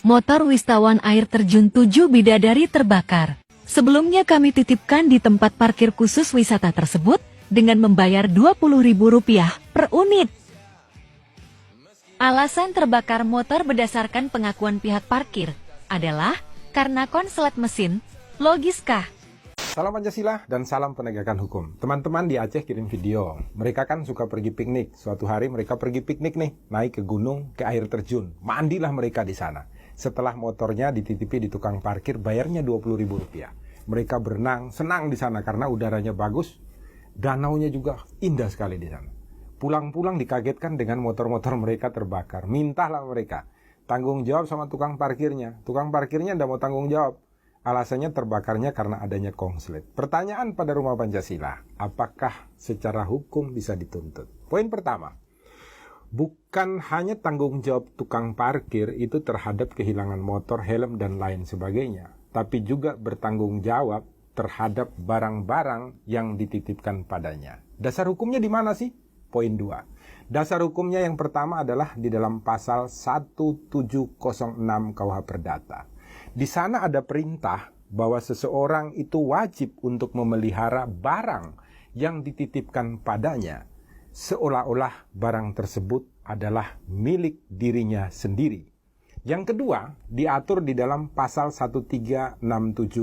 Motor wisatawan air terjun 7 bidadari terbakar. Sebelumnya kami titipkan di tempat parkir khusus wisata tersebut dengan membayar Rp20.000 per unit. Alasan terbakar motor berdasarkan pengakuan pihak parkir adalah karena konslet mesin. Logiskah? Salam Pancasila dan salam penegakan hukum. Teman-teman di Aceh kirim video. Mereka kan suka pergi piknik. Suatu hari mereka pergi piknik nih, naik ke gunung, ke air terjun. Mandilah mereka di sana. Setelah motornya dititipi di tukang parkir, bayarnya Rp20.000. Mereka berenang, senang di sana karena udaranya bagus. Danaunya juga indah sekali di sana. Pulang-pulang dikagetkan dengan motor-motor mereka terbakar. Mintalah mereka tanggung jawab sama tukang parkirnya. Tukang parkirnya tidak mau tanggung jawab. Alasannya terbakarnya karena adanya konslet. Pertanyaan pada Rumah Pancasila, apakah secara hukum bisa dituntut? Poin pertama, bukan hanya tanggung jawab tukang parkir itu terhadap kehilangan motor, helm, dan lain sebagainya, tapi juga bertanggung jawab terhadap barang-barang yang dititipkan padanya. Dasar hukumnya di mana sih? Poin 2. Dasar hukumnya yang pertama adalah di dalam pasal 1706 KUH Perdata. Di sana ada perintah bahwa seseorang itu wajib untuk memelihara barang yang dititipkan padanya, seolah-olah barang tersebut adalah milik dirinya sendiri. Yang kedua, diatur di dalam pasal 1367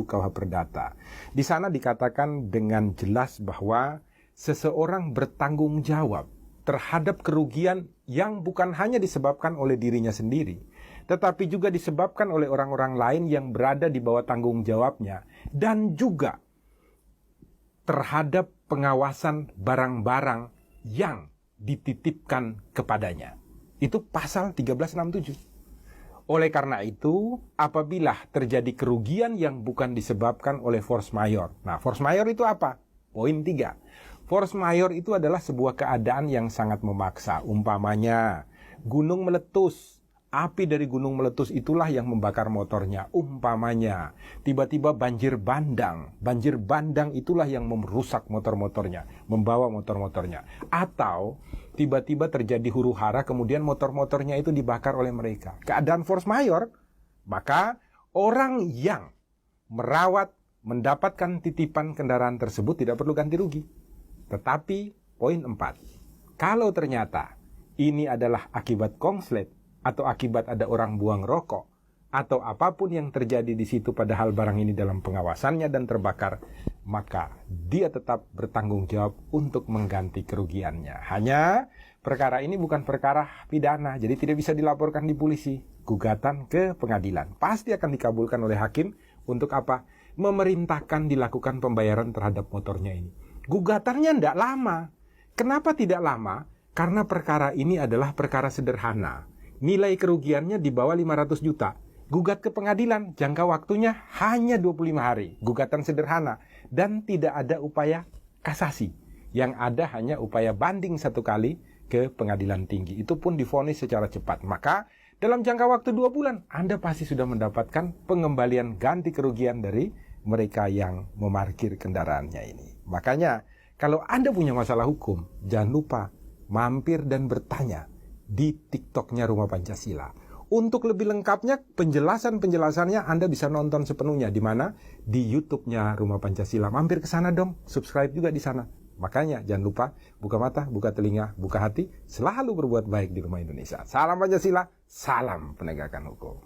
KUH Perdata. Di sana dikatakan dengan jelas bahwa seseorang bertanggung jawab terhadap kerugian yang bukan hanya disebabkan oleh dirinya sendiri, tetapi juga disebabkan oleh orang-orang lain yang berada di bawah tanggung jawabnya, dan juga terhadap pengawasan barang-barang yang dititipkan kepadanya. Itu pasal 1367. Oleh karena itu, apabila terjadi kerugian yang bukan disebabkan oleh force majeure. Nah, force majeure itu apa? Poin 3. Force majeure itu adalah sebuah keadaan yang sangat memaksa. Umpamanya, gunung meletus. Api dari gunung meletus itulah yang membakar motornya. Umpamanya, tiba-tiba banjir bandang. Banjir bandang itulah yang merusak motor-motornya, membawa motor-motornya. Atau tiba-tiba terjadi huru-hara, kemudian motor-motornya itu dibakar oleh mereka. Keadaan force majeure, maka orang yang merawat, mendapatkan titipan kendaraan tersebut tidak perlu ganti rugi. Tetapi, poin 4. Kalau ternyata ini adalah akibat konslet, atau akibat ada orang buang rokok, atau apapun yang terjadi di situ padahal barang ini dalam pengawasannya dan terbakar, maka dia tetap bertanggung jawab untuk mengganti kerugiannya. Hanya perkara ini bukan perkara pidana, jadi tidak bisa dilaporkan di polisi. Gugatan ke pengadilan pasti akan dikabulkan oleh hakim. Untuk apa? Memerintahkan dilakukan pembayaran terhadap motornya ini. Gugatannya tidak lama. Kenapa tidak lama? Karena perkara ini adalah perkara sederhana. Nilai kerugiannya di bawah 500 juta. Gugat ke pengadilan, jangka waktunya hanya 25 hari. Gugatan sederhana. Dan tidak ada upaya kasasi. Yang ada hanya upaya banding 1 kali ke pengadilan tinggi. Itu pun divonis secara cepat. Maka dalam jangka waktu 2 bulan, Anda pasti sudah mendapatkan pengembalian ganti kerugian dari mereka yang memarkir kendaraannya ini. Makanya, kalau Anda punya masalah hukum, jangan lupa mampir dan bertanya di TikToknya Rumah Pancasila. Untuk lebih lengkapnya, penjelasannya Anda bisa nonton sepenuhnya. Di mana? Di YouTube-nya Rumah Pancasila. Mampir ke sana dong, subscribe juga di sana. Makanya jangan lupa buka mata, buka telinga, buka hati, selalu berbuat baik di Rumah Indonesia. Salam Pancasila, salam penegakan hukum.